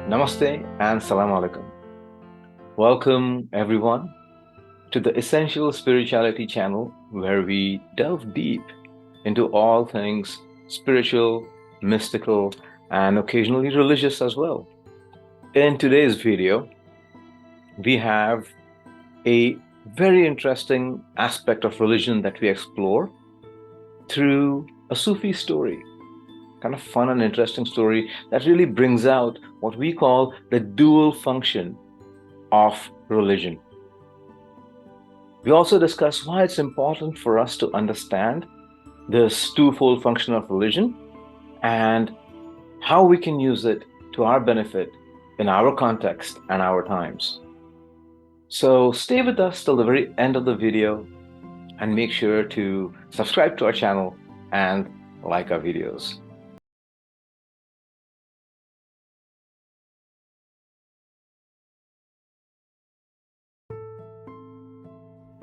Namaste and Salam Alaikum. Welcome, everyone, to the Essential Spirituality channel, where we delve deep into all things spiritual, mystical, and occasionally religious as well. In today's video, we have a very interesting aspect of religion that we explore through a Sufi story. Kind of fun and interesting story that really brings out what we call the dual function of religion. We also discuss why it's important for us to understand this twofold function of religion and how we can use it to our benefit in our context and our times. So stay with us till the very end of the video and make sure to subscribe to our channel and like our videos.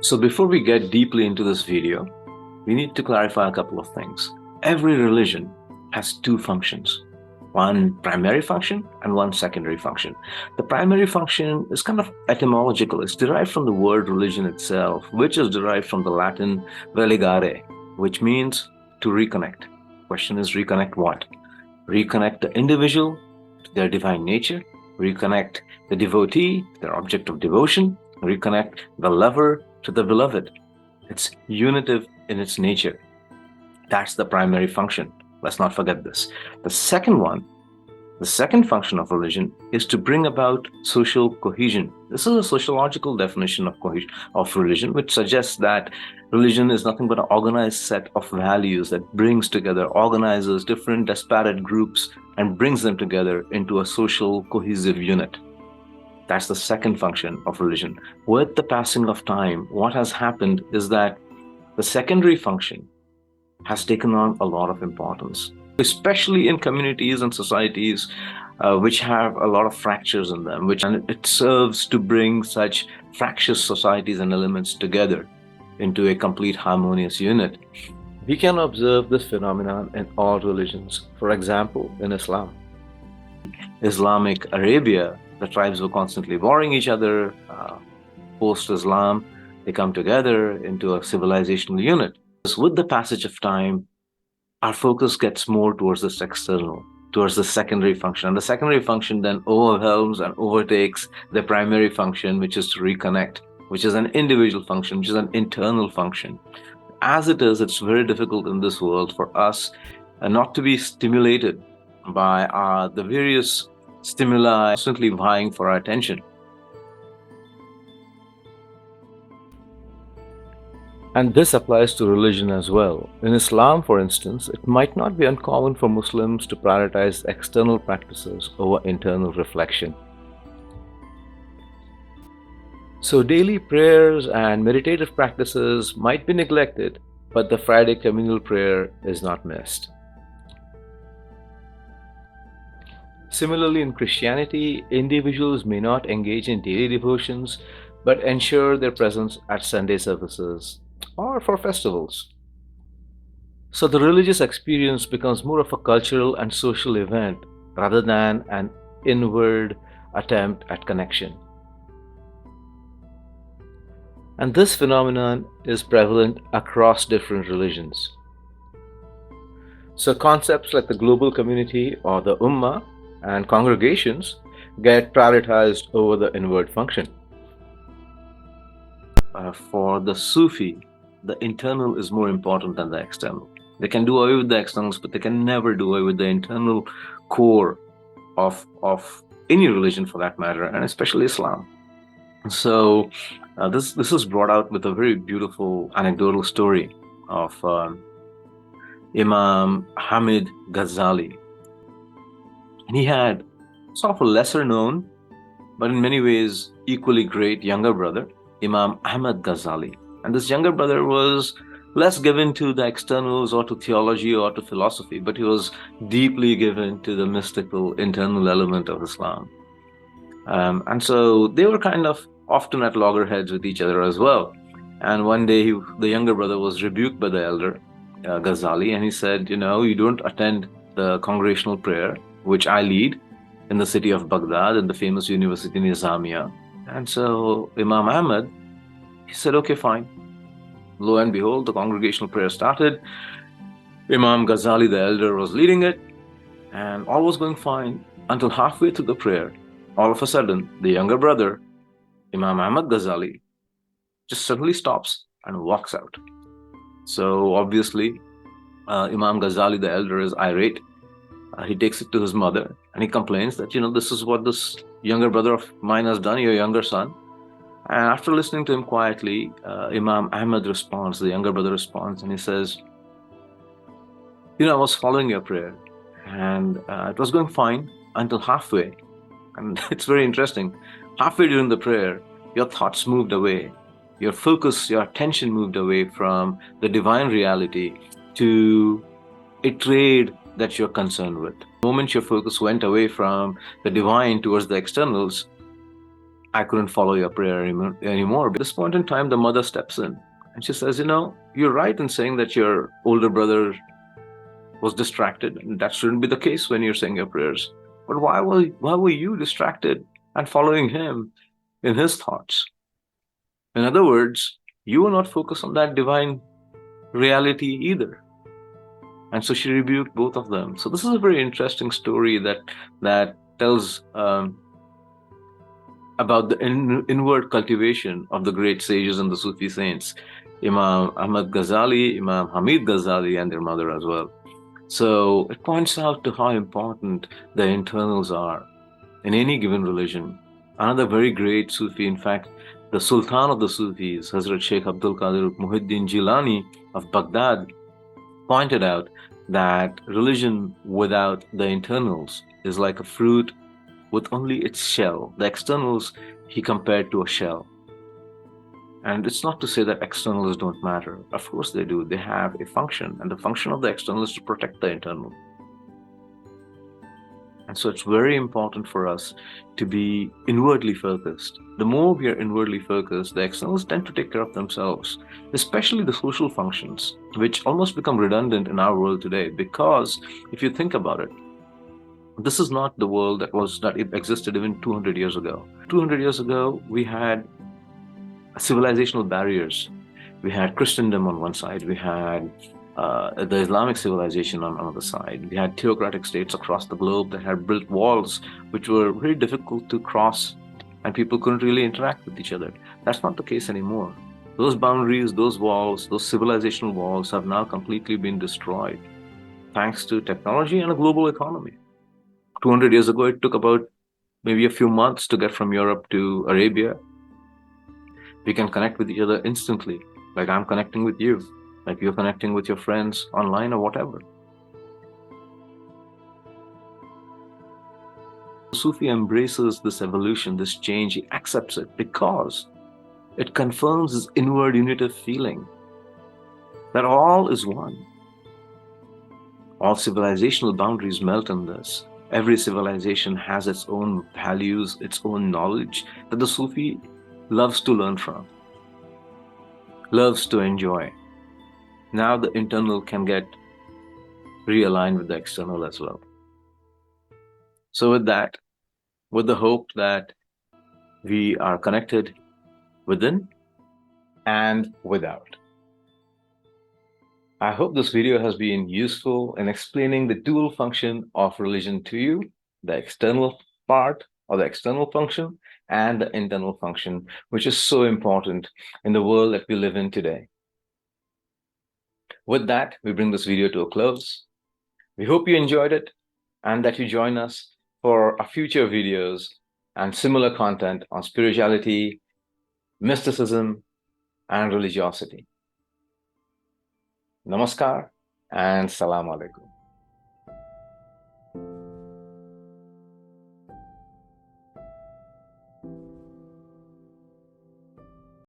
So before we get deeply into this video, we need to clarify a couple of things. Every religion has two functions, one primary function and one secondary function. The primary function is kind of etymological. It's derived from the word religion itself, which is derived from the Latin religare, which means to reconnect. Question is, reconnect what? Reconnect the individual to their divine nature, reconnect the devotee to their object of devotion, reconnect the lover to the beloved. It's unitive in its nature. That's the primary function. Let's not forget this. The second function of religion is to bring about social cohesion. This is a sociological definition of religion, which suggests that religion is nothing but an organized set of values that brings together, organizes different disparate groups and brings them together into a social cohesive unit. That's the second function of religion. With the passing of time, what has happened is that the secondary function has taken on a lot of importance, especially in communities and societies which have a lot of fractures in them, and it serves to bring such fractious societies and elements together into a complete harmonious unit. We can observe this phenomenon in all religions. For example, in Islam. Islamic Arabia, the tribes were constantly warring each other. Post-Islam, they come together into a civilizational unit. With the passage of time, our focus gets more towards this external, towards the secondary function. And the secondary function then overwhelms and overtakes the primary function, which is to reconnect, which is an individual function, which is an internal function. As it is, it's very difficult in this world for us not to be stimulated by the various stimuli constantly vying for our attention. And this applies to religion as well. In Islam, for instance, it might not be uncommon for Muslims to prioritize external practices over internal reflection. So daily prayers and meditative practices might be neglected, but the Friday communal prayer is not missed. Similarly, in Christianity, individuals may not engage in daily devotions, but ensure their presence at Sunday services or for festivals. So the religious experience becomes more of a cultural and social event rather than an inward attempt at connection. And this phenomenon is prevalent across different religions. So concepts like the global community or the ummah and congregations get prioritized over the inward function. For the Sufi, the internal is more important than the external. They can do away with the externals, but they can never do away with the internal core of any religion for that matter, and especially Islam. So this is brought out with a very beautiful anecdotal story of Imam Hamid Ghazali. And he had sort of a lesser known, but in many ways equally great younger brother, Imam Ahmad Ghazali. And this younger brother was less given to the externals or to theology or to philosophy, but he was deeply given to the mystical internal element of Islam. And so they were kind of often at loggerheads with each other as well. And one day the younger brother was rebuked by the elder, Ghazali, and he said, you don't attend the congregational prayer, which I lead, in the city of Baghdad in the famous university Nizamiya. And so Imam Ahmad, he said, okay, fine. Lo and behold, the congregational prayer started. Imam Ghazali, the elder, was leading it, and all was going fine until halfway through the prayer. All of a sudden, the younger brother, Imam Ahmad Ghazali, just suddenly stops and walks out. So obviously, Imam Ghazali, the elder, is irate. He takes it to his mother and he complains that, this is what this younger brother of mine has done, your younger son. And after listening to him quietly, Imam Ahmad responds, the younger brother responds, and he says, I was following your prayer and it was going fine until halfway. And it's very interesting. Halfway during the prayer, your thoughts moved away. Your focus, your attention moved away from the divine reality to a trade that you're concerned with. The moment your focus went away from the divine towards the externals, I couldn't follow your prayer anymore. At this point in time, the mother steps in and she says, you're right in saying that your older brother was distracted, and that shouldn't be the case when you're saying your prayers. But why were you distracted and following him in his thoughts? In other words, you were not focused on that divine reality either. And so she rebuked both of them. So this is a very interesting story that tells about the inward cultivation of the great sages and the Sufi saints, Imam Ahmad Ghazali, Imam Hamid Ghazali, and their mother as well. So it points out to how important the internals are in any given religion. Another very great Sufi, in fact, the Sultan of the Sufis, Hazrat Sheikh Abdul Qadir Muhyiddin Jilani of Baghdad, pointed out that religion without the internals is like a fruit with only its shell. The externals he compared to a shell. And it's not to say that externals don't matter. Of course they do. They have a function, and the function of the external is to protect the internal. And so it's very important for us to be inwardly focused. The more we are inwardly focused, the externals tend to take care of themselves, especially the social functions, which almost become redundant in our world today. Because if you think about it, this is not the world that existed even 200 years ago. 200 years ago, we had civilizational barriers. We had Christendom on one side, we had the Islamic civilization on another side. We had theocratic states across the globe that had built walls which were very difficult to cross, and people couldn't really interact with each other. That's not the case anymore. Those boundaries, those walls, those civilizational walls have now completely been destroyed thanks to technology and a global economy. 200 years ago, it took about maybe a few months to get from Europe to Arabia. We can connect with each other instantly, like I'm connecting with you, like you're connecting with your friends online or whatever. Sufi embraces this evolution, this change. He accepts it because it confirms his inward unitive feeling that all is one. All civilizational boundaries melt in this. Every civilization has its own values, its own knowledge that the Sufi loves to learn from, loves to enjoy. Now the internal can get realigned with the external as well. So with that, with the hope that we are connected within and without, I hope this video has been useful in explaining the dual function of religion to you, the external part or the external function and the internal function, which is so important in the world that we live in today. With that, we bring this video to a close. We hope you enjoyed it and that you join us for our future videos and similar content on spirituality, mysticism, and religiosity. Namaskar and Salam Alaikum.